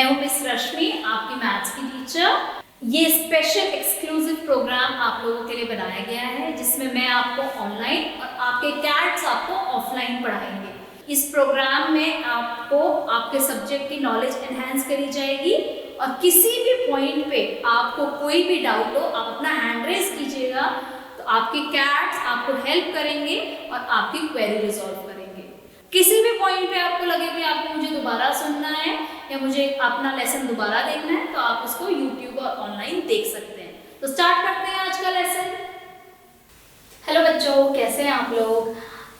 मैं हूं मिस रश्मि, आपकी मैथ्स की टीचर। ये स्पेशल एक्सक्लूसिव प्रोग्राम आप लोगों के लिए बनाया गया है जिसमें मैं आपको ऑनलाइन और आपके कैट्स आपको ऑफलाइन पढ़ाएंगे। इस प्रोग्राम में आपको आपके सब्जेक्ट की नॉलेज एनहांस करी जाएगी और किसी भी पॉइंट पे आपको कोई भी डाउट हो आप अपना हैंड रेज कीजिएगा तो आपके कैट्स आपको हेल्प करेंगे और आपकी क्वेरी रिजॉल्व करेंगे। किसी भी पॉइंट पे आपको लगे कि आपको मुझे दोबारा सुनना है या मुझे अपना लेसन दोबारा देखना है तो आप उसको यूट्यूब और ऑनलाइन देख सकते हैं। तो स्टार्ट करते हैं आज का लेसन। हेलो बच्चों, कैसे हैं आप लोग?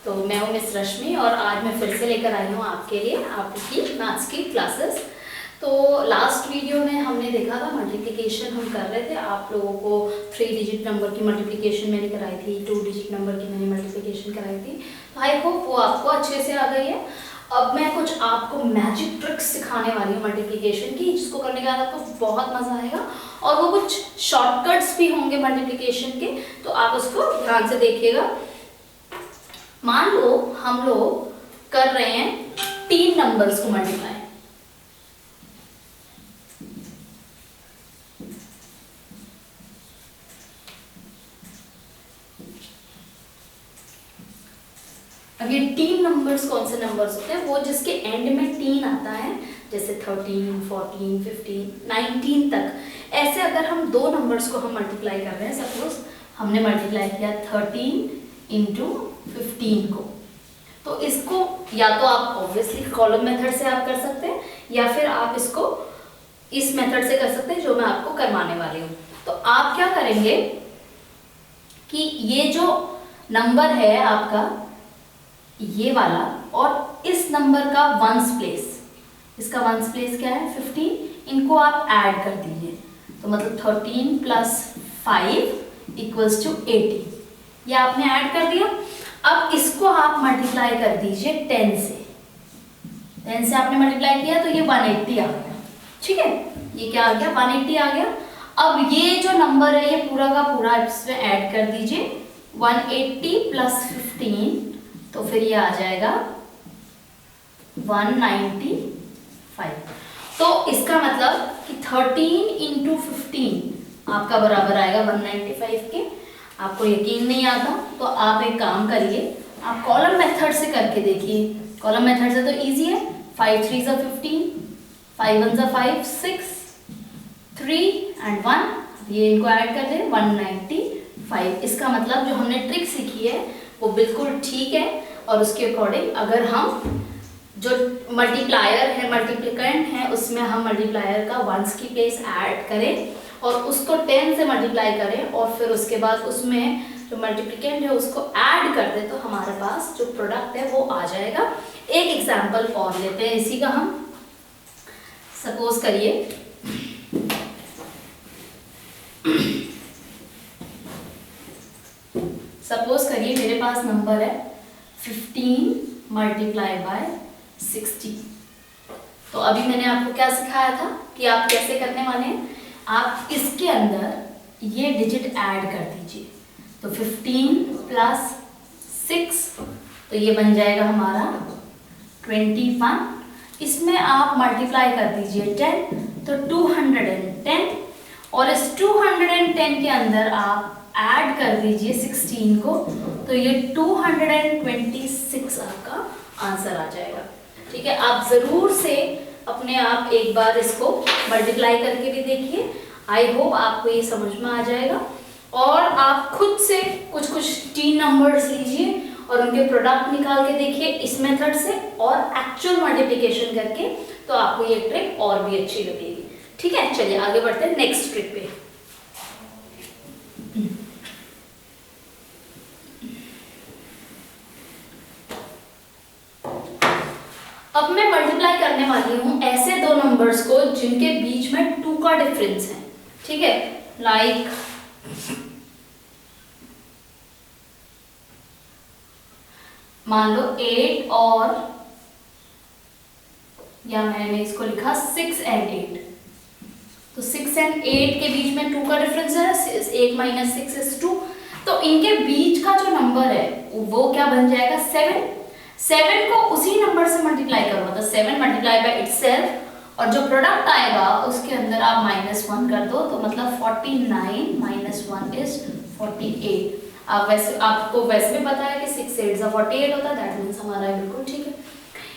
तो मैं हूँ मिस रश्मि और आज मैं फिर से लेकर आई हूँ आपके लिए आपकी मैथ्स की क्लासेस। तो लास्ट वीडियो में हमने देखा था मल्टीप्लिकेशन हम कर रहे थे, आप लोगों को 3 डिजिट नंबर की मल्टीप्लिकेशन मैंने कराई थी, 2 डिजिट नंबर की मैंने मल्टीप्लिकेशन कराई थी। तो आई होप वो आपको अच्छे से आ गई है। अब मैं कुछ आपको मैजिक ट्रिक्स सिखाने वाली हूँ मल्टीप्लिकेशन की, जिसको करने के बाद आपको बहुत मजा आएगा और वो कुछ शॉर्टकट्स भी होंगे मल्टीप्लिकेशन के, तो आप उसको ध्यान से देखिएगा। मान लो हम लोग कर रहे हैं 3 नंबर्स को मल्टीप्लाई। अब ये 3 नंबर्स कौन से नंबर्स होते हैं? वो जिसके एंड में 3 आता है, जैसे 13, 14, 15, 19 तक। ऐसे अगर हम 2 नंबर्स को हम मल्टीप्लाई कर रहे हैं, सपोज हमने मल्टीप्लाई किया 13 इंटू 15 को, तो इसको या तो आप ऑब्वियसली कॉलम मेथड से आप कर सकते हैं या फिर आप इसको इस मेथड से कर सकते हैं जो मैं आपको करवाने वाली हूँ। तो आप क्या करेंगे कि ये जो नंबर है आपका ये वाला और इस नंबर का वंस प्लेस, इसका वंस प्लेस क्या है 15, इनको आप ऐड कर दीजिए। तो मतलब 13 प्लस 5 इक्वल्स टू 18, ये आपने ऐड कर दिया। अब इसको आप मल्टीप्लाई कर दीजिए 10 से। 10 से आपने मल्टीप्लाई किया तो ये 180 आ गया। ठीक है, ये क्या आ गया 180 आ गया। अब ये जो नंबर है ये पूरा का पूरा इसमें ऐड कर दीजिए 180 प्लस 15, तो फिर ये आ जाएगा 195। तो इसका मतलब कि 13 इंटू 15 आपका बराबर आएगा 195 के। आपको यकीन नहीं आता तो आप एक काम करिए, आप कॉलम मेथड से करके देखिए। कॉलम मेथड से तो इजी है, 5 3 ज़ा 15, 5 1 ज़ा 5, 6, 3 and 1, ये इनको ऐड कर दें 195। इसका मतलब जो हमने ट्रिक सीखी है वो बिल्कुल ठीक है और उसके अकॉर्डिंग अगर हम जो मल्टीप्लायर है मल्टीप्लिकेंट है उसमें हम मल्टीप्लायर का वंस की प्लेस ऐड करें और उसको 10 से मल्टीप्लाई करें और फिर उसके बाद उसमें जो मल्टीप्लिकेंट है उसको ऐड कर दें तो हमारे पास जो प्रोडक्ट है वो आ जाएगा। एक एग्जांपल और लेते हैं इसी का हम। सपोज करिए मेरे पास नंबर है 15 मल्टीप्लाई बाय 60। तो अभी मैंने आपको क्या सिखाया था कि आप कैसे करने वाले हैं, आप इसके अंदर ये डिजिट ऐड कर दीजिए। तो 15 प्लस 6 तो ये बन जाएगा हमारा 21। इसमें आप मल्टीप्लाई कर दीजिए 10 तो 210 और इस 210 के अंदर आप ऐड कर दीजिए 16 को तो ये 226 आपका आंसर आ जाएगा। ठीक है, आप जरूर से अपने आप एक बार इसको मल्टीप्लाई करके भी देखिए। आई होप आपको ये समझ में आ जाएगा और आप खुद से कुछ 3 नंबर्स लीजिए और उनके प्रोडक्ट निकाल के देखिए इस मेथड से और एक्चुअल मल्टीप्लिकेशन करके, तो आपको ये ट्रिक और भी अच्छी लगेगी। ठीक है, चलिए आगे बढ़ते हैं नेक्स्ट ट्रिक पे। अब मैं मल्टीप्लाई करने वाली हूं ऐसे 2 नंबर्स को जिनके बीच में 2 का डिफरेंस है। ठीक है, लाइक मान लो 8 और या मैंने इसको लिखा 6 and 8। तो 6 and 8 के बीच में 2 का डिफरेंस है, 8 minus 6 is 2। तो इनके बीच का जो नंबर है वो क्या बन जाएगा 7। 7 को उसी नंबर से मल्टीप्लाई करो, मतलब 7 मल्टीप्लाई बाय इटसेल्फ और जो प्रोडक्ट आएगा उसके अंदर आप -1 कर दो, तो मतलब 49 - 1 इज 48। आप वैसे आपको वैसे भी पता है कि 6 8 ज़ा 48 होता है, दैट मीन्स हमारा बिल्कुल ठीक है।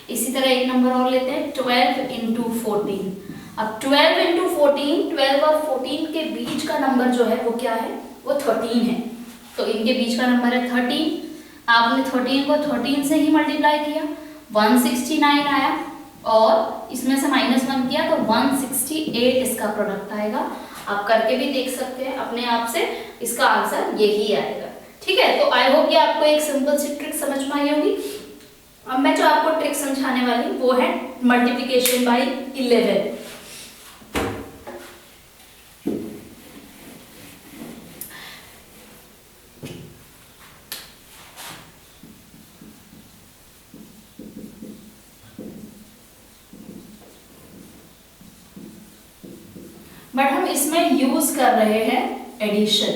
इसी तरह एक नंबर और लेते हैं, 12 × 14। अब 12 × 14, 12 और 14 के बीच का नंबर जो है वो क्या है, वो 13 है। तो इनके बीच का नंबर है 13। आपने 13 को 13 से ही मल्टीप्लाई किया, 169 आया, और इसमें से -1 किया तो 168 इसका प्रोडक्ट आएगा। आप करके भी देख सकते हैं अपने आप से, इसका आंसर यही आएगा। ठीक है, तो आई होप कि आपको एक सिंपल सी ट्रिक समझ में आई होगी। अब मैं जो आपको ट्रिक समझाने वाली वो है मल्टीप्लिकेशन बाय 11। बट हम इसमें यूज कर रहे हैं एडिशन।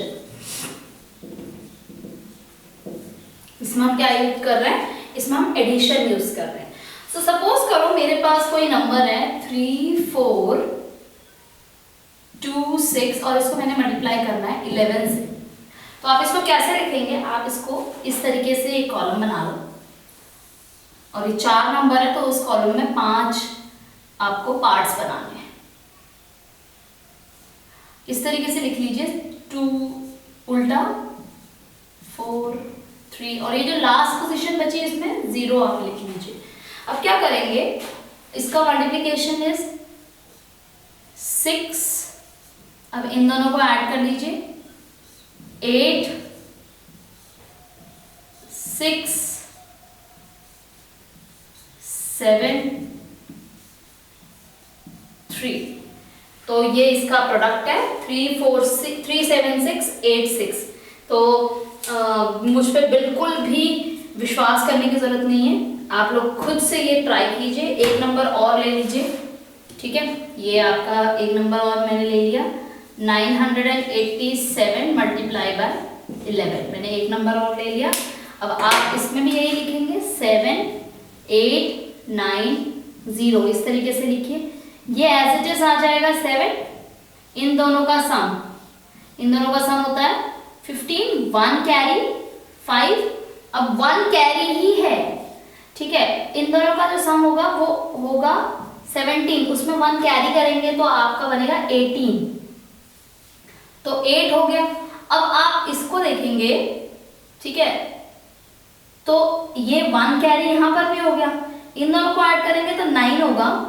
इसमें हम क्या यूज कर रहे हैं, इसमें हम एडिशन यूज कर रहे हैं। सो सपोज करो मेरे पास कोई नंबर है 3 4 2 6 और इसको मैंने मल्टीप्लाई करना है 11 से। तो आप इसको कैसे लिखेंगे, आप इसको इस तरीके से एक कॉलम बना लो, और ये 4 नंबर है तो उस कॉलम में 5 आपको पार्ट्स बनाने हैं। इस तरीके से लिख लीजिए, 2 उल्टा 4 3, और ये जो लास्ट पोजीशन बची इसमें 0 आप लिख लीजिए। अब क्या करेंगे, इसका मल्टीप्लिकेशन इज 6। अब इन दोनों को ऐड कर लीजिए, 8 6 7 3। तो ये इसका प्रोडक्ट है 3 4 6 3 7 6 8 6। तो मुझ पे बिल्कुल भी विश्वास करने की जरूरत नहीं है, आप लोग खुद से ये ट्राई कीजिए। एक नंबर और ले लीजिए, ठीक है, ये आपका एक नंबर और मैंने ले लिया, 987 मल्टीप्लाई बाय 11। मैंने एक नंबर और ले लिया। अब आप इसमें भी यही लिखेंगे, 7 8 9 0, इस तरीके से लिखिए। ये एज इट इज आ जाएगा 7, इन दोनों का सम होता है 15, 1 कैरी 5। अब 1 कैरी ही है, ठीक है, इन दोनों का जो सम होगा वो होगा 17, उसमें 1 कैरी करेंगे तो आपका बनेगा 18, तो 8 हो गया। अब आप इसको देखेंगे, ठीक है, तो ये 1 कैरी यहां पर भी हो गया, इन दोनों को ऐड करेंगे तो 9 होगा,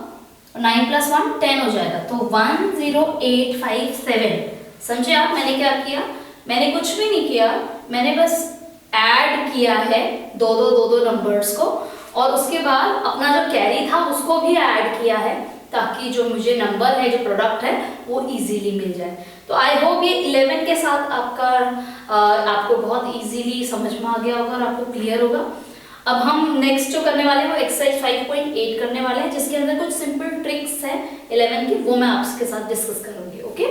9 + 1 10 हो जाएगा, तो 10857। समझे आप, मैंने क्या किया, मैंने कुछ भी नहीं किया, मैंने बस ऐड किया है दो नंबर्स को, और उसके बाद अपना जो कैरी था उसको भी ऐड किया है, ताकि जो मुझे नंबर है, जो प्रोडक्ट है, वो इजीली मिल जाए। तो आई होप ये 11 के साथ आपको बहुत इजीली समझ में आ गया होगा और आपको क्लियर होगा। अब हम नेक्स्ट जो करने वाले हैं वो एक्सरसाइज 5.8 करने वाले हैं, जिसके अंदर कुछ सिंपल ट्रिक्स हैं 11 की, वो मैं आपके साथ डिस्कस करूंगी। ओके,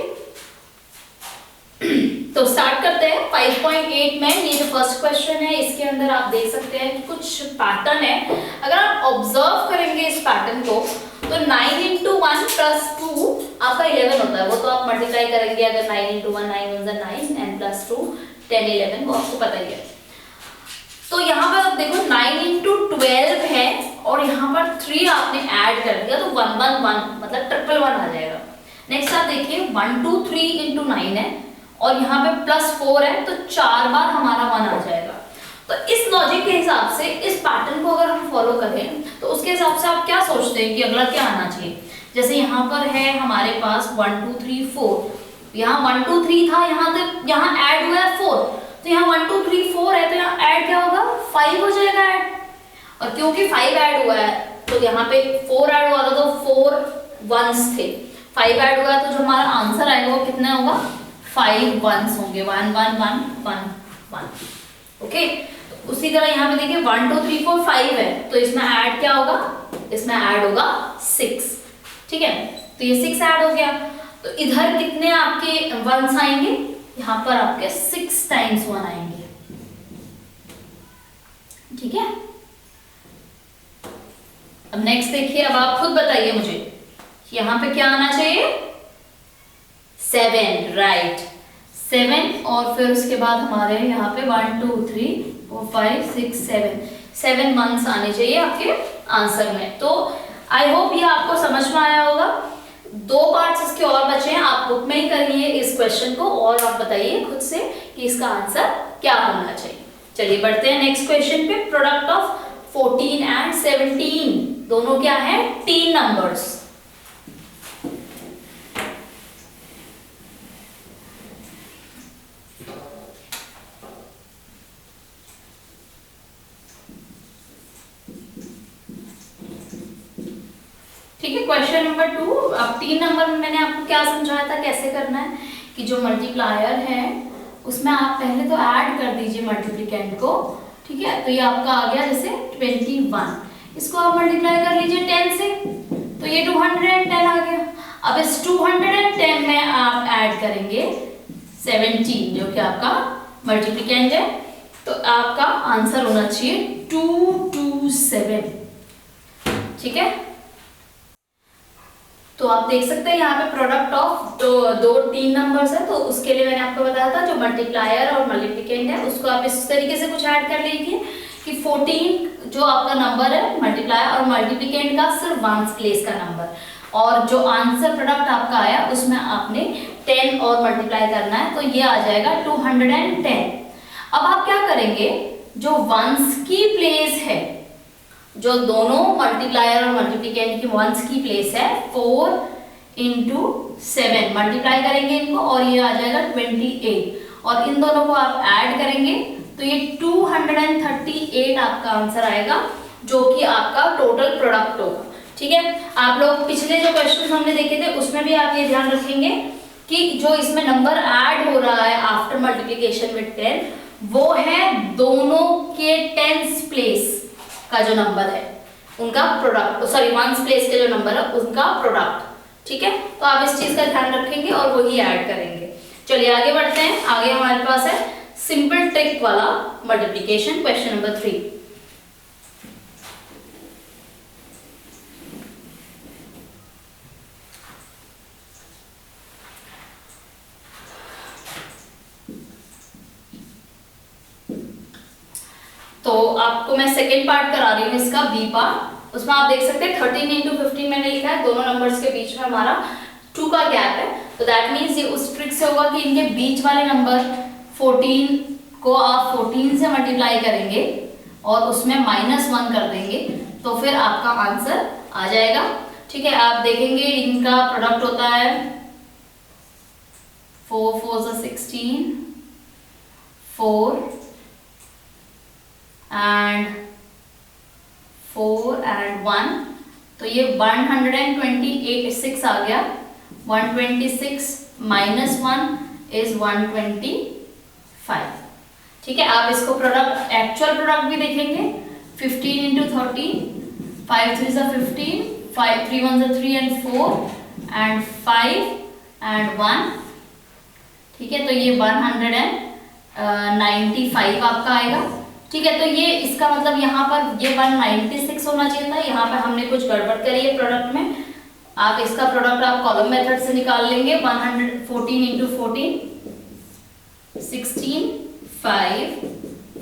तो स्टार्ट करते हैं 5.8 में। ये जो फर्स्ट क्वेश्चन है, इसके अंदर आप देख सकते हैं कि कुछ पैटर्न है। अगर आप ऑब्जर्व करेंगे इस पैटर्न को, तो 9 × 1 + 2 आपका 11 होता है। वो तो आप मल्टीप्लाई करेंगे, अगर 9 × 1 9 × 9 and +2 10 11, वो आपको पता ही है। तो यहाँ पर आप देखो 9 × 12 है, और यहाँ पर 3 आपने ऐड कर दिया, तो 1 1 1 मतलब 1 1 आ जाएगा। नेक्स्ट आप देखिए 1 2 3 × 9 है, और यहाँ पे +4 है, तो 4 बार हमारा 1 आ जाएगा। तो इस लॉजिक के हिसाब से, इस पैटर्न को अगर हम फॉलो करें, तो उसके हिसाब से आप क्या सोचते हैं कि अगला क्या आना चाहिए। जैसे यहाँ पर है हमारे पास 1 2 3 4, यहाँ 1 2 3 था, यहाँ ऐड हुआ है 4, तो यहाँ 1 2 3 4 है, तो यहाँ ऐड क्या होगा, 5 हो जाएगा ऐड। और क्योंकि 5 ऐड हुआ है, तो यहाँ पे 4 ऐड हुआ था, तो 4 1s थे, 5 ऐड हुआ है, तो जो हमारा आंसर आएगा वो कितना होगा, 5 1s होंगे, 1 1 1 1 1। ओके, तो उसी तरह यहाँ पे देखिए 1 2 3 4 5 है, तो इसमें ऐड क्या होगा, इसमें ऐड होगा 6, ठीक है, तो ये 6 ऐड हो गया। तो इधर कितने आपके 1s आएंगे, यहाँ पर आपके 6 × 1 आएंगे, ठीक है। अब नेक्स्ट देखिए, अब आप खुद बताइए मुझे, यहाँ पे क्या आना चाहिए 7, राइट 7, और फिर उसके बाद हमारे यहाँ पे 1 2 3 4 5 6 7 मंथ्स आने चाहिए आपके आंसर में। तो आई होप ये आपको समझ में आया होगा। 2 पार्ट्स इसके और बचे हैं, आप बुक में ही करिए इस क्वेश्चन को और आप बताइए खुद से कि इसका आंसर क्या होना चाहिए। चलिए बढ़ते हैं नेक्स्ट क्वेश्चन पे। प्रोडक्ट ऑफ 14 एंड 17 दोनों क्या है टीन नंबर्स। ठीक है, क्वेश्चन नंबर 2। अब 3 नंबर में मैंने आपको क्या समझाया था कैसे करना है कि जो मल्टीप्लायर है उसमें आप पहले तो ऐड कर दीजिए मल्टीप्लिकेंट को। ठीक है, तो ये आपका आ गया जैसे 21, इसको आप मल्टीप्लाई कर लीजिए 10 से, तो ये 210 आ गया। अब इस 210 में आप ऐड करेंगे 17 जो कि आपका मल्टीप्लिकेंट है, तो आपका आंसर होना चाहिए 227। ठीक है, तो आप देख सकते हैं यहाँ पे प्रोडक्ट ऑफ दो 3 नंबर्स है, तो उसके लिए मैंने आपको बताया था जो मल्टीप्लायर और मल्टीप्लिकेंट है उसको आप इस तरीके से कुछ ऐड कर लीजिए कि 14 जो आपका नंबर है मल्टीप्लायर और मल्टीप्लिकेंट का सिर्फ 1 प्लेस का नंबर, और जो आंसर प्रोडक्ट आपका आया उसमें आपने 10 और मल्टीप्लाई करना है, तो ये आ जाएगा 210। अब आप क्या करेंगे, जो 1s की प्लेस है, जो दोनों मल्टीप्लायर और मल्टीप्लिकेंट की 1s की प्लेस है 4 × 7 मल्टीप्लाई करेंगे इनको और ये आ जाएगा 28, और इन दोनों को आप ऐड करेंगे तो ये 238 आपका आंसर आएगा जो कि आपका टोटल प्रोडक्ट होगा। ठीक है, आप लोग पिछले जो क्वेश्चन हमने देखे थे उसमें भी आप ये ध्यान रखेंगे कि जो इसमें नंबर ऐड हो रहा है आफ्टर मल्टीप्लिकेशन विद 10 वो है दोनों के 10s प्लेस का जो नंबर है उनका प्रोडक्ट, सॉरी 1s प्लेस के जो नंबर है उनका प्रोडक्ट। ठीक है, तो आप इस चीज का ध्यान रखेंगे और वही ऐड करेंगे। चलिए आगे बढ़ते हैं। आगे हमारे पास है सिंपल ट्रिक वाला मल्टीप्लिकेशन, क्वेश्चन नंबर 3। तो आपको मैं सेकेंड पार्ट करा रही हूँ इसका, बी पार्ट। उसमें आप देख सकते हैं 13 × 15 मैंने लिखा है, दोनों नंबर्स के बीच में हमारा 2 का गैप है, तो दैट मीन्स ये उस ट्रिक से होगा कि इनके बीच वाले नंबर 14 को आप 14 से मल्टीप्लाई करेंगे और उसमें -1 कर देंगे तो फिर आपका आंसर आ जाएगा। ठीक है, आप देखेंगे इनका प्रोडक्ट होता है 4 4 16, 4 and 4 and 1, तो ये 126 आ गया। 126 minus 1 is 125। ठीक है, आप इसको प्रोडक्ट एक्चुअल प्रोडक्ट भी देखेंगे 15 × 13, 5 3 15, 5 3 1 3 and 4 and 5 and 1। ठीक है, तो ये 195 आपका आएगा। ठीक है, तो ये इसका मतलब यहाँ पर ये 196 होना चाहिए था, यहाँ पे हमने कुछ गड़बड़ करी है प्रोडक्ट में। आप इसका प्रोडक्ट आप कॉलम मेथड से निकाल लेंगे। 114 × 14 16, 5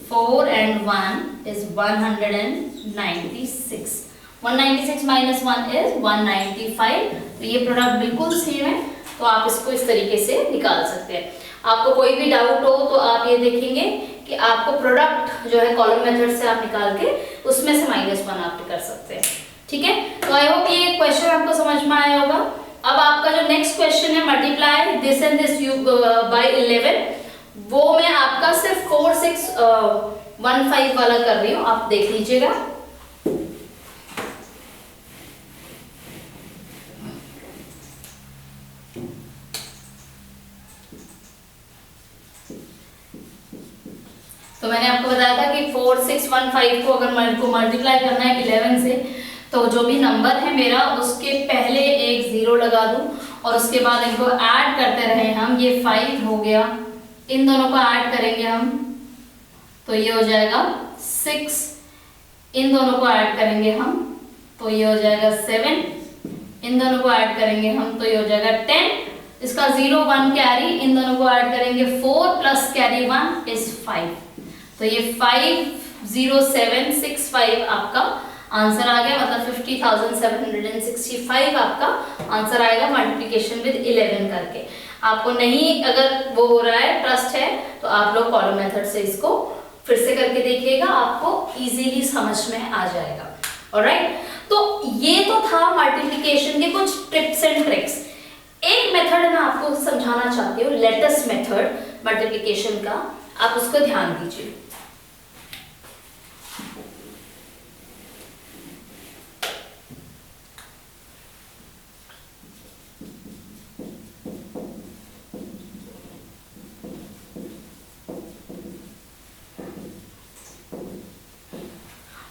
4 and 1 is 196। 196 minus 1 is 195। तो ये प्रोडक्ट बिल्कुल सेम है, तो आप इसको इस तरीके से निकाल सकते हैं। आपको कोई भी डाउट हो तो आप ये देखेंगे कि आपको प्रोडक्ट जो है कॉलम मेथड से आप निकाल के उसमें से -1 आप कर सकते हैं। ठीक है, तो आई होप ये क्वेश्चन आपको समझ में आया होगा। अब आपका जो नेक्स्ट क्वेश्चन है multiply this and this by 11, वो मैं आपका सिर्फ 4 6 1 5 वाला कर रही हूँ, आप देख लीजिएगा। तो मैंने आपको बताया था कि 4 6 1 5 को अगर मल्टीप्लाई करना है 11 से, तो जो भी नंबर है मेरा उसके पहले एक 0 लगा दूं और उसके बाद इनको ऐड करते रहे हम। ये 5 हो गया, इन दोनों को ऐड करेंगे हम तो ये हो जाएगा 6, इन दोनों को ऐड करेंगे हम तो ये हो जाएगा 7, इन दोनों को ऐड करेंगे हम तो ये हो जाएगा 10, इसका 0 1 कैरी, इन दोनों को ऐड करेंगे 4 प्लस कैरी 1 इज 5, तो ये 50765 आपका आंसर आ गया, मतलब 50,765 आपका आंसर आएगा मल्टीप्लिकेशन विद 11 करके। आपको नहीं अगर वो हो रहा है, ट्रस्ट है, तो आप लोग कॉलम मेथड से इसको फिर से करके देखिएगा, आपको इजीली समझ में आ जाएगा। ऑलराइट, तो ये तो था मल्टीप्लिकेशन के कुछ टिप्स एंड ट्रिक्स। एक मेथड मैं आपको समझाना चाहती हूँ, लेटेस्ट मेथड मल्टीप्लिकेशन का, आप उसको ध्यान दीजिए।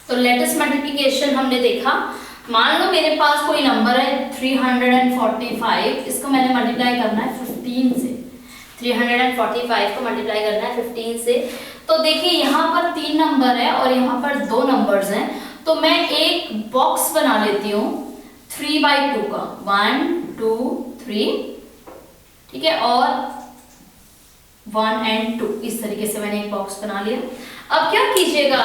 तो लेटेस्ट मल्टीप्लिकेशन हमने देखा, मान लो मेरे पास कोई नंबर है 345, इसको मैंने मल्टीप्लाई करना है 15 से, 345 को मल्टीप्लाई करना है 15 से। तो देखिए यहाँ पर 3 नंबर है और यहाँ पर 2 नंबर्स हैं, तो मैं एक बॉक्स बना लेती हूँ 3/2 का, 1 2 3, ठीक है, और 1 और 2, इस तरीके से मैंने एक बॉक्स बना लिया। अब क्या कीजिएगा,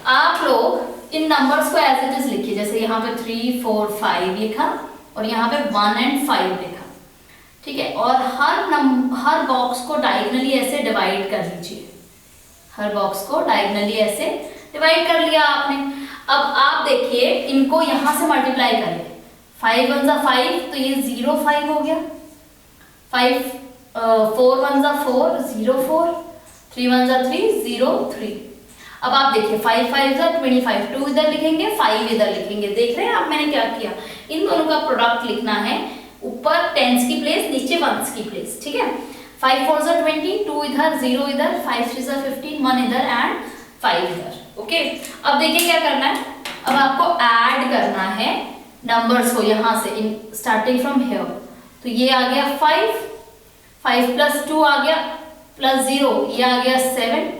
आप लोग इन नंबर्स को एज इट इज लिखिए, जैसे यहाँ पे 3 4 5 लिखा और यहाँ पे 1 और 5 लिखा, ठीक है, और हर बॉक्स को डायगोनली ऐसे डिवाइड कर लीजिए, हर बॉक्स को डायगोनली ऐसे डिवाइड कर लिया आपने। अब आप देखिए इनको यहाँ से मल्टीप्लाई करें, 5 1 जा 5, तो ये 0 5 हो गया, 4 1 जा 4 0 4, 3 1 जा 3 0 3। अब आप देखिए 5 5 जा 25, 2 इधर लिखेंगे 5 इधर लिखेंगे, देख रहे हैं आप मैंने क्या किया, इन दोनों का प्रोडक्ट लिखना है, ऊपर टेंस की प्लेस नीचे वंस की प्लेस, ठीक है। 5 4 जा 20, 2 इधर 0 इधर, 5 3 जा 15, 1 इधर एंड 5 इधर, ओके। अब देखिए क्या करना है, अब आपको ऐड करना है नंबर्स को यहाँ से, इन स्टार्टिंग फ्रॉम हियर, तो ये आ गया 5, 5 प्लस 2 आ गया प्लस 0, ये आ गया 7,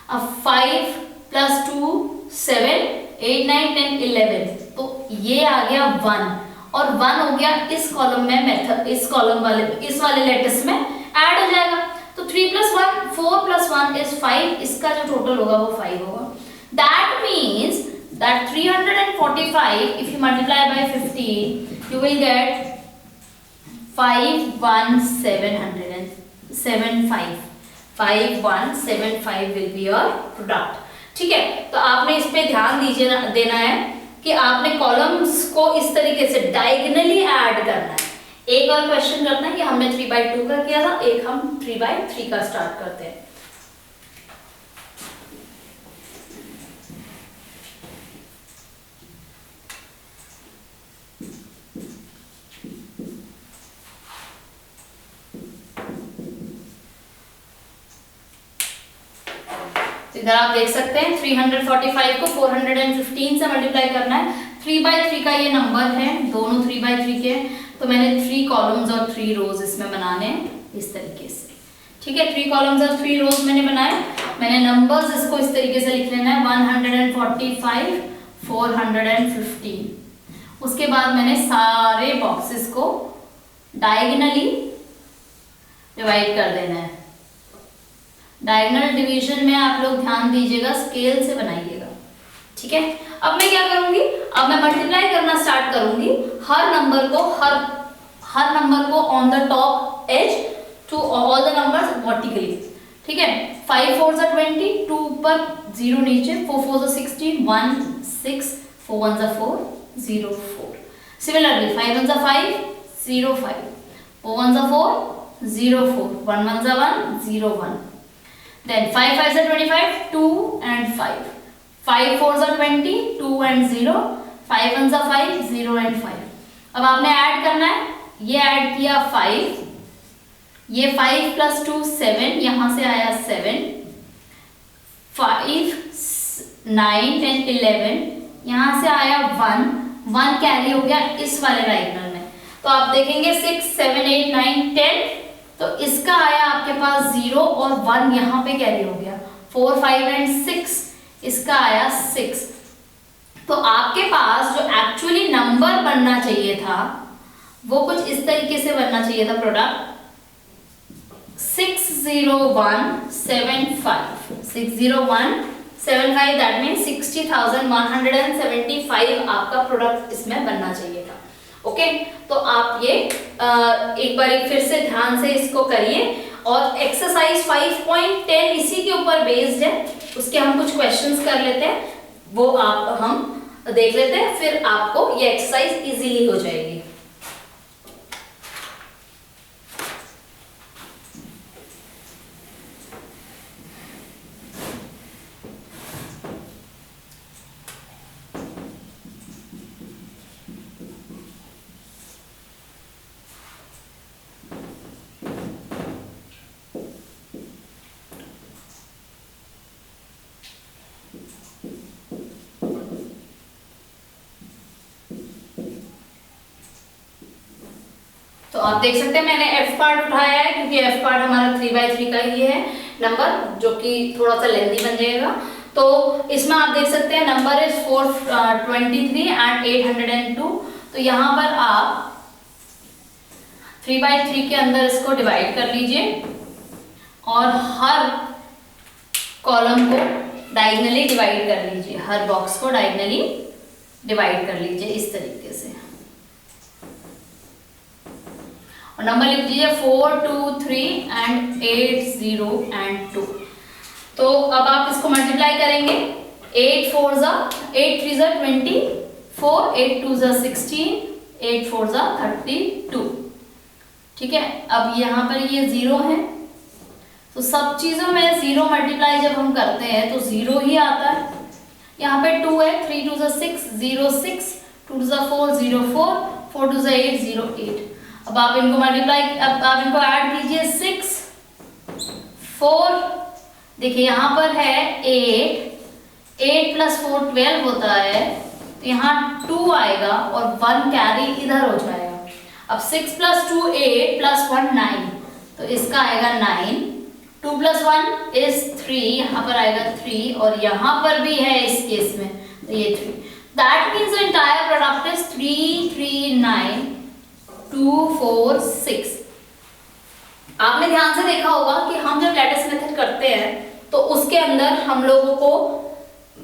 अब 5 प्लस 2 7, 8 9 10 11, तो ये आ गया 1 और 1 हो गया इस कॉलम में, मेथड इस कॉलम वाले, इस वाले लेटेस्ट में ऐड हो जाएगा, तो 3 प्लस 1 4 प्लस 1 इज 5, इसका जो टोटल होगा वो 5 होगा। That means that 345 if you multiply by 15 you will get 5175, 5175 will be your product, ठीक है। तो आपने इस पे ध्यान दीजिए देना है कि आपने कॉलम्स को इस तरीके से डायगोनली ऐड करना है। एक और क्वेश्चन करना है कि हमने 3/2 का किया था, एक हम 3/3 का स्टार्ट करते हैं। इधर आप देख सकते हैं 345 को 415 से मल्टीप्लाई करना है, 3/3 का ये नंबर है, दोनों 3/3 के, तो मैंने 3 कॉलम्स और 3 रोज इसमें बनाने इस तरीके से, ठीक है। 3 कॉलम्स और 3 रोज मैंने बनाए, मैंने नंबर्स इसको इस तरीके से लिख लेना है 145 415, उसके बाद मैंने सारे बॉक्सेस को डायगोनली डिवाइड कर देना है। डायगोनल डिवीजन में आप लोग ध्यान दीजिएगा, स्केल से बनाइएगा, ठीक है। अब मैं क्या करूंगी, अब मैं मल्टीप्लाई करना स्टार्ट करूंगी हर नंबर को on the top edge to all the numbers vertically, ठीक है। 5 4 जा 20, 2 ऊपर 0 नीचे, 4 4 जा 16, 1 6, 4 1 जा 4 0 4। सिमिलरली 5 1 जा 5 0 5, 4 1 जा 4 0 4, 1 1 जा 1 0 1, then 5 5 are 25, 2 and 5, 5 4 are 20, 2 and 0, 5 1 are 5, 0 and 5। अब आपने ऐड करना है, ये ऐड किया 5, ये 5 प्लस 2 7, यहाँ से आया 7, 5 9 10 11, यहाँ से आया 1 कैरी हो गया इस वाले डायगोनल में, तो आप देखेंगे 6 7 8 9 10, तो इसका आया आपके पास 0 और 1 यहाँ पे कैरी हो गया, 4 5 and 6, इसका आया 6, तो आपके पास जो एक्चुअली नंबर बनना चाहिए था वो कुछ इस तरीके से बनना चाहिए था प्रोडक्ट 60175 दैट मीन 60,175 आपका प्रोडक्ट इसमें बनना चाहिए था। ओके तो आप ये एक बार फिर से ध्यान से इसको करिए और एक्सरसाइज 5.10 इसी के ऊपर बेस्ड है, उसके हम कुछ क्वेश्चंस कर लेते हैं, वो हम देख लेते हैं, फिर आपको ये एक्सरसाइज इजीली हो जाएगी। तो आप देख सकते हैं मैंने एफ पार्ट उठाया है क्योंकि एफ पार्ट हमारा 3/3 का ही है नंबर, जो कि थोड़ा सा लेंथी बन जाएगा। तो इसमें आप देख सकते हैं नंबर इज 423 एंड 802। तो यहाँ पर आप 3/3 के अंदर इसको डिवाइड कर लीजिए और हर कॉलम को डायगनली डिवाइड कर लीजिए, हर बॉक्स को डायगनली डिवाइड कर लीजिए इस तरीके से और नंबर लिख दीजिए 4, 2, 3 एंड 8, 0 एंड 2। तो अब आप इसको मल्टीप्लाई करेंगे, 8 3 24, 8 2 16, 8 4 32। ठीक है, अब यहाँ पर ये 0 है तो सब चीजों में 0 मल्टीप्लाई जब हम करते हैं तो 0 ही आता है। यहाँ पे 2 है, 3 2 6, 0 6, 2 2 4, 0 4, 4 2 8, 0 8। अब आप इनको मल्टीप्लाई, अब आप इनको ऐड कीजिए 6 4, देखिए यहाँ पर है 8 प्लस 4 12 होता है, तो यहाँ 2 आएगा और 1 कैरी इधर हो जाएगा। अब 6 प्लस 2 8 प्लस 1 9, तो इसका आएगा 9, 2 प्लस 1 इज 3, यहाँ पर आएगा 3 और यहाँ पर भी है इस केस में तो ये 3। That means entire product is 3 3 9 2 4 6। आपने ध्यान से देखा होगा कि हम जब लेटेस्ट मेथड करते हैं तो उसके अंदर हम लोगों को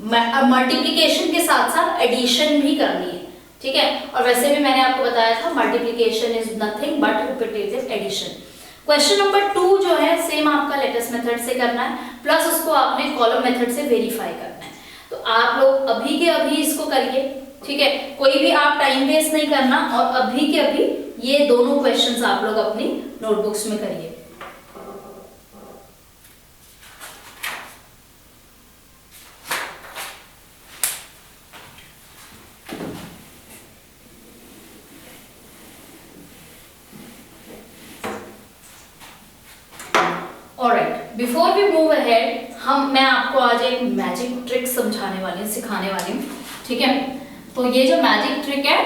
मल्टीप्लिकेशन के साथ साथ एडिशन भी करनी है। ठीक है, और वैसे भी मैंने आपको बताया था multiplication is nothing but repetitive addition. Question number 2 जो है सेम आपका लेटेस्ट मेथड से करना है, प्लस उसको आपने कॉलम मेथड से वेरीफाई करना है। तो आप लोग अभी के अभी इसको करिए, ठीक है, कोई भी आप टाइम वेस्ट नहीं करना और अभी के अभी ये दोनों क्वेश्चंस आप लोग अपनी नोटबुक्स में करिए। Alright, before we move ahead मैं आपको आज एक मैजिक ट्रिक समझाने वाली हूँ, सिखाने वाली हूँ। ठीक है, तो ये जो मैजिक ट्रिक है,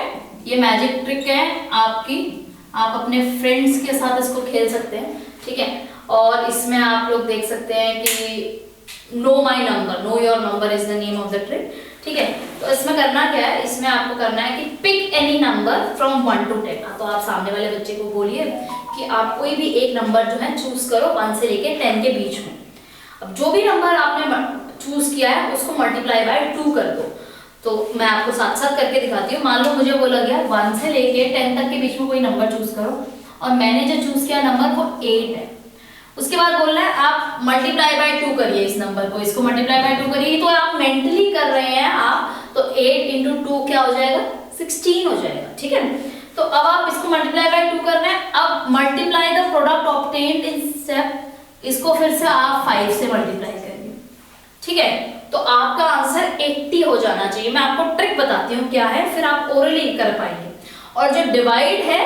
ये मैजिक ट्रिक है आपकी, आप अपने फ्रेंड्स के साथ इसको खेल सकते हैं। ठीक है, और इसमें आप लोग देख सकते हैं कि know my number, know your number is the name of the trick. ठीक है, तो इसमें करना क्या है, इसमें आपको करना है कि pick any number from 1 to 10। तो आप सामने वाले बच्चे को बोलिए कि आप कोई भी एक नंबर जो है चूज करो 1 से लेके 10 के बीच में। अब जो भी नंबर आपने चूज किया है उसको मल्टीप्लाई बाय 2 कर दो। तो मैं आपको साथ साथ करके दिखाती हूँ। मान लो मुझे बोला गया 1 से लेके 10 तक के बीच में कोई नंबर चूज करो और मैंने जो चूज किया नंबर वो 8 है। उसके बाद बोलना है आप मल्टीप्लाई बाय 2 करिए इस नंबर को, इसको मल्टीप्लाई बाय 2 करिए। तो आप मेंटली कर रहे हैं आप, तो 8 × 2 क्या हो जाएगा, 16 हो जाएगा। ठीक है, तो अब आप इसको मल्टीप्लाई बाय 2 कर रहे हैं। अब multiply the product obtained in step, इसको फिर से आप 5 से मल्टीप्लाई करिए। ठीक है, तो आपका आंसर 80 हो जाना चाहिए। मैं आपको ट्रिक बताती हूँ क्या है, फिर आप ओरली कर पाएंगे। और जो डिवाइड है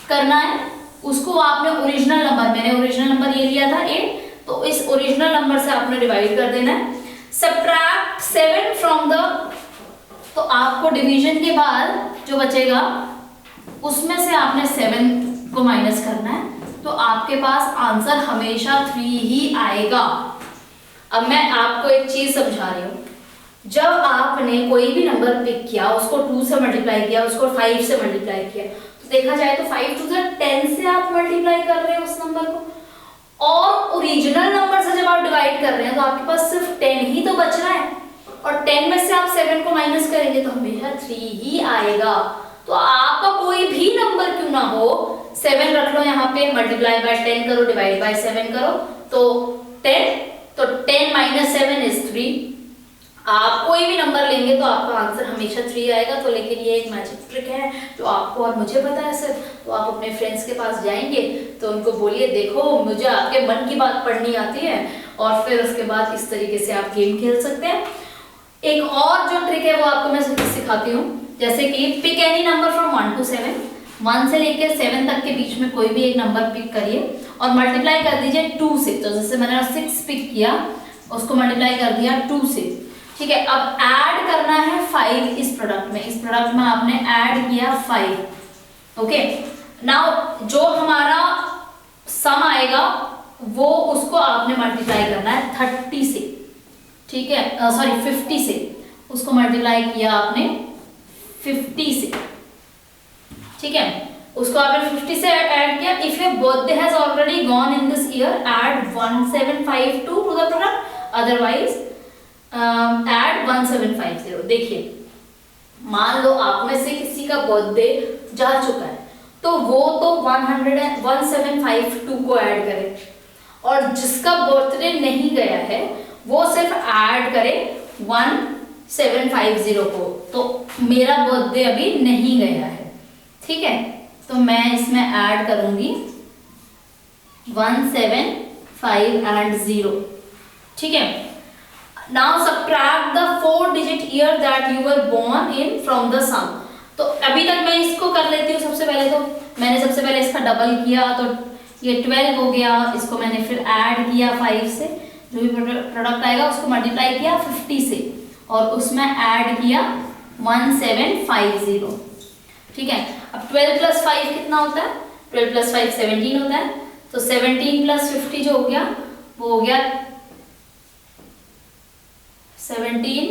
करना है उसको आपने ओरिजिनल नंबर, मैंने ओरिजिनल नंबर ये लिया था 8, तो इस ओरिजिनल नंबर से आपने डिवाइड कर देना है। सब्ट्रैक्ट 7 फ्रॉम द, तो आपको डिवीजन के बाद जो बचेगा उसमें से आपने 7 को माइनस करना है, तो आपके पास आंसर हमेशा 3 ही आएगा। अब मैं आपको एक चीज समझा रही हूँ, जब आपने कोई भी नंबर पिक किया, उसको 2 से मल्टीप्लाई किया, उसको 5 से मल्टीप्लाई किया, तो देखा जाए तो 5 टू 10 से आप मल्टीप्लाई कर रहे हैं उस नंबर को, और ओरिजिनल नंबर से जब आप डिवाइड कर रहे हैं तो आपके पास सिर्फ 10 ही तो बच रहा है, और 10 में से आप 7 को माइनस करेंगे तो हमेशा 3 ही आएगा। तो आपका कोई भी नंबर क्यों ना हो, 7 रख लो यहाँ पे, मल्टीप्लाई बाय 10 करो, डिवाइड बाय 7 करो, तो 10, तो 10 माइनस 7 इज 3। आप कोई भी नंबर लेंगे तो आपका आंसर हमेशा 3 आएगा। तो लेकिन ये एक मैजिक ट्रिक है जो आपको और मुझे पता है सर, तो आप अपने फ्रेंड्स के पास जाएंगे तो उनको बोलिए देखो मुझे आपके मन की बात पढ़नी आती है, और फिर उसके बाद इस तरीके से आप गेम खेल सकते हैं। एक और जो ट्रिक है वो आपको मैं सिखाती हूँ, जैसे कि pick any number from 1 to 7, 1 से लेकर 7 तक के बीच में कोई भी एक नंबर पिक करिए और मल्टीप्लाई कर दीजिए 2 से। तो जैसे मैंने 6 पिक किया, उसको मल्टीप्लाई कर दिया 2 से, ठीक है। अब ऐड करना है 5 इस प्रोडक्ट में, इस प्रोडक्ट में आपने ऐड किया 5, ओके। नाउ जो हमारा सम आएगा वो उसको आपने मल्टीप्लाई करना है 30 से, ठीक है, सॉरी 50 से, उसको मल्टीप्लाई किया आपने 50 से, ठीक है, उसको आपने 50 से ऐड किया। If your birthday has already gone in this year, add 1752 to the product, otherwise add 1750। देखिए मान लो आप में से किसी का बर्थडे जा चुका है तो वो तो 1752 को ऐड करे, और जिसका बर्थडे नहीं गया है वो सिर्फ ऐड करे 1750 को। तो मेरा बर्थडे अभी नहीं गया है, ठीक है, तो मैं इसमें ऐड करूंगी 175 and 0, ठीक है। Now subtract the 4-digit year that you were born in from the sum। तो अभी तक मैं इसको कर लेती हूँ। सबसे पहले तो मैंने सबसे पहले इसका डबल किया तो ये 12 हो गया, इसको मैंने फिर ऐड किया 5 से, जो भी प्रोडक्ट आएगा उसको मल्टीप्लाई किया 50 से और उसमें ऐड किया 1750, ठीक है। अब 12 + 5 कितना होता है? 12 + 5 17 होता है, तो 17 + 50 जो हो गया वो हो गया 17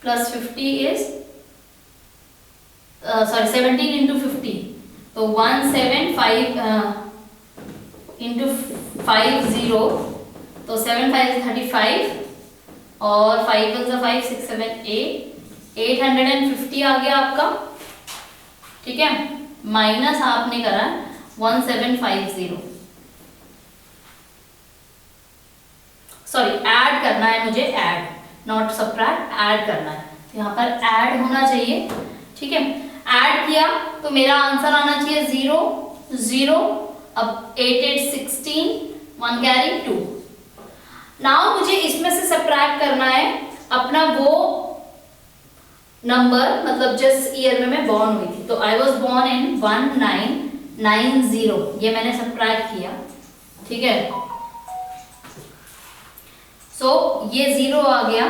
+ 50 is 17 into 50, तो 175 into 50, तो 7 5 35 और 5 1 5 6 7 850 आ गया आपका, ठीक है। माइनस आपने करा 1750, सॉरी ऐड करना है मुझे, ऐड नॉट सबट्रैक्ट, ऐड करना है, तो यहाँ पर ऐड होना चाहिए, ठीक है। ऐड किया तो मेरा आंसर आना चाहिए 0 0, अब 8 8 16, 1 कैरी 2। नाउ मुझे इसमें से सबट्रैक्ट करना है अपना वो नंबर, मतलब जिस ईयर में मैं बॉर्न हुई थी, तो आई वॉज बॉर्न इन 1990, ये मैंने सबट्रैक्ट किया, ठीक है। सो ये 0 आ गया,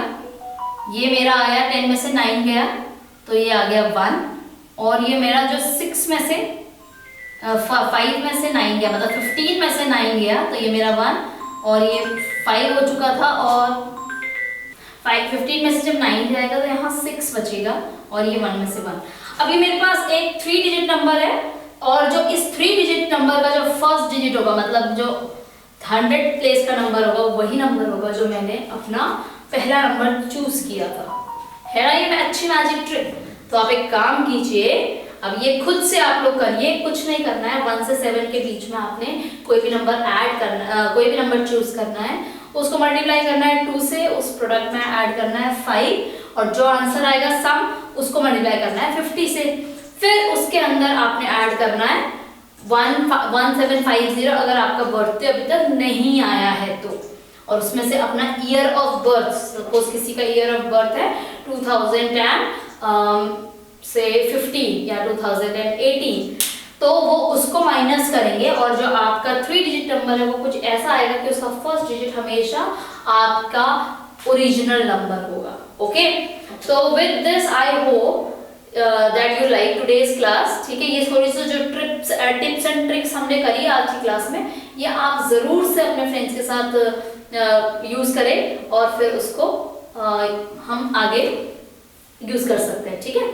ये मेरा आया 10 में से 9 गया तो ये आ गया 1, और ये मेरा जो 6 में से 5 में से 9 गया, मतलब 15 में से 9 गया तो ये मेरा 1, और ये 5 हो चुका था, और 15 में से जब 9 जाएगा तो यहाँ 6 बचेगा, और ये 1 में से 1। अभी मेरे पास एक 3 डिजिट नंबर है, और जो इस 3 डिजिट नंबर का जो फर्स्ट डिजिट होगा, मतलब जो 100 प्लेस का नंबर होगा, वही नंबर होगा जो मैंने अपना पहला नंबर चूज किया था, है ना। ये अच्छी मैजिक ट्रिक। तो आप एक काम कीजिए, अब ये खुद से आप लोग करिए, कुछ नहीं करना है। 1 से 7 के बीच में आपने कोई भी नंबर ऐड करना, कोई भी नंबर चूज करना है, उसको मल्टीप्लाई करना है 2 से, उस प्रोडक्ट में ऐड करना है 5, और जो आंसर आएगा सम उसको मल्टीप्लाई करना है 50 से, फिर उसके अंदर आपने ऐड करना है 1750 अगर आपका बर्थडे अभी तक नहीं आया है तो, और उसमें से अपना ईयर ऑफ बर्थ, सपोज किसी का ईयर ऑफ बर्थ है 2000 से 15 या 2018, तो वो उसको माइनस करेंगे, और जो आपका 3 डिजिट नंबर है वो कुछ ऐसा आएगा कि उसका फर्स्ट डिजिट हमेशा आपका ओरिजिनल नंबर होगा, ओके। तो with this I hope that you like today's class, ठीक है। ये थोड़ी सी जो टिप्स एंड ट्रिक्स हमने करी आज की क्लास में, ये आप जरूर से अपने फ्रेंड्स के साथ यूज करें और फिर उसको हम आगे यूज कर सकते हैं, ठीक है।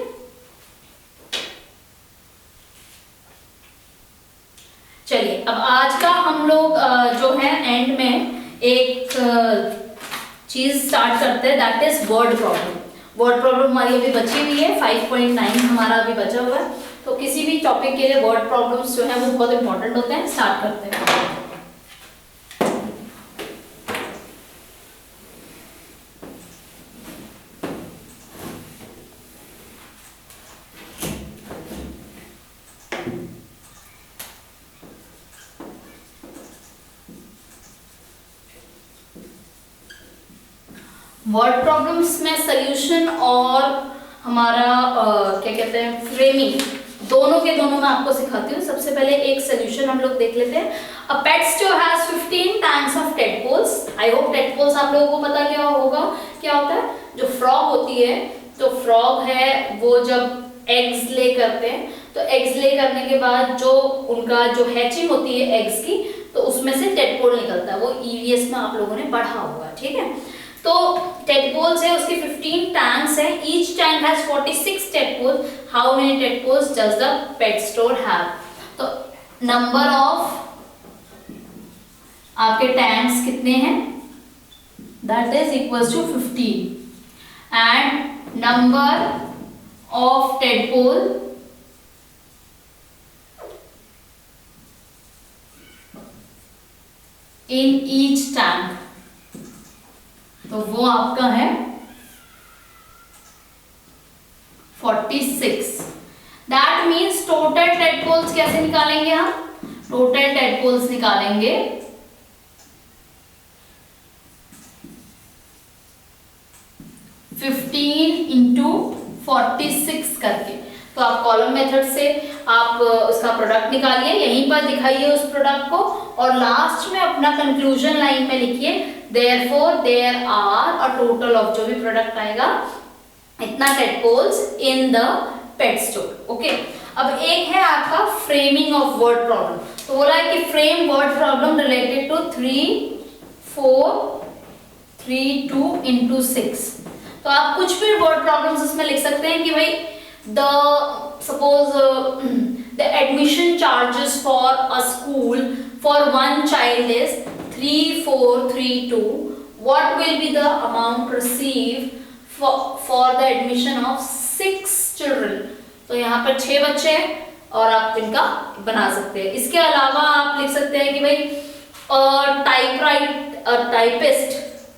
चलिए अब आज का हम लोग जो है एंड में एक चीज स्टार्ट करते हैं, that is word problem. Word problem हमारी अभी बची हुई है, 5.9 हमारा अभी बचा हुआ है। तो किसी भी टॉपिक के लिए वर्ड प्रॉब्लम्स जो है वो बहुत इंपॉर्टेंट होते हैं। स्टार्ट करते हैं। वर्ड प्रॉब्लम्स में सॉल्यूशन और हमारा क्या कहते हैं फ्रेमिंग, दोनों के दोनों मैं आपको सिखाती हूँ। सबसे पहले एक सॉल्यूशन हम लोग देख लेते हैं। A pet store has 15 tanks of tadpoles. I hope tadpoles आप लोगों को पता क्या होगा, क्या होता है। जो फ्रॉग होती है, तो फ्रॉग है वो जब एग्स ले करते हैं, तो एग्स ले करने के बाद जो उनका जो हैचिंग होती है एग्स की, तो उसमें से टेडपोल निकलता है। वो ईवीएस में आप लोगों ने पढ़ा होगा, ठीक है। तो टेडपोल्स है, उसके 15 टैंक्स है। Each tank has 46 tadpoles. How many tadpoles does the pet store have? तो नंबर ऑफ आपके टैंक्स कितने हैं, that is equals to 15 and number of tadpole in each tank, तो वो आपका है 46। दैट मीन्स टोटल टेडपोल्स कैसे निकालेंगे हम? टोटल टेडपोल्स निकालेंगे 15 इंटू 46 करके। तो आप कॉलम मेथड से आप उसका प्रोडक्ट निकालिए, यहीं पर दिखाइए उस प्रोडक्ट को, और लास्ट में अपना कंक्लूजन लाइन में लिखिए therefore there are a total of, जो भी प्रोडक्ट आएगा इतना tadpoles in the pet store. Okay, अब एक है आपका फ्रेमिंग ऑफ वर्ड प्रॉब्लम। तो बोला है कि frame word problem related to 3, 4, 3, 2 into 6। तो आप कुछ भी वर्ड प्रॉब्लम्स इसमें लिख सकते हैं कि भाई suppose the admission charges for a school for one child is 3432. What will be the amount received for the admission of 6 children? तो यहाँ पर 6 बच्चे हैं और आप इनका बना सकते हैं। इसके अलावा आप लिख सकते हैं कि भाई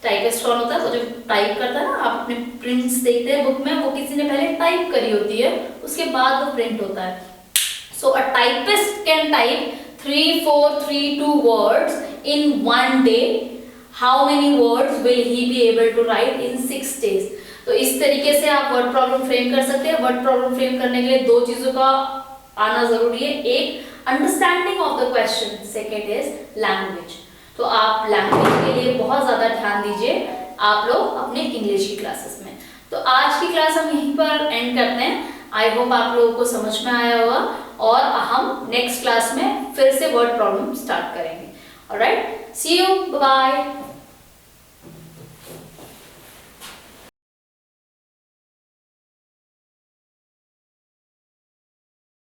टाइपिस्ट कौन होता है? वो जो टाइप करता है ना, आप अपने प्रिंट्स देखते हैं बुक में, वो किसी ने पहले टाइप करी होती है, उसके बाद वो प्रिंट होता है। So a typist can type 3432 words in one day. How many words will he be able to write in 6 days? तो इस तरीके से आप वर्ड प्रॉब्लम फ्रेम कर सकते हैं। वर्ड प्रॉब्लम फ्रेम करने के लिए 2 चीजों का आना जरूरी है, एक understanding of the question, second is language. तो आप लैंग्वेज के लिए बहुत ज़्यादा ध्यान दीजिए आप लोग अपने इंग्लिश की क्लासेस में। तो आज की क्लास हम यहीं पर एंड करते हैं। आई होप आप लोगों को समझ में आया होगा और हम नेक्स्ट क्लास में फिर से वर्ड प्रॉब्लम स्टार्ट करेंगे। Alright, see you, bye.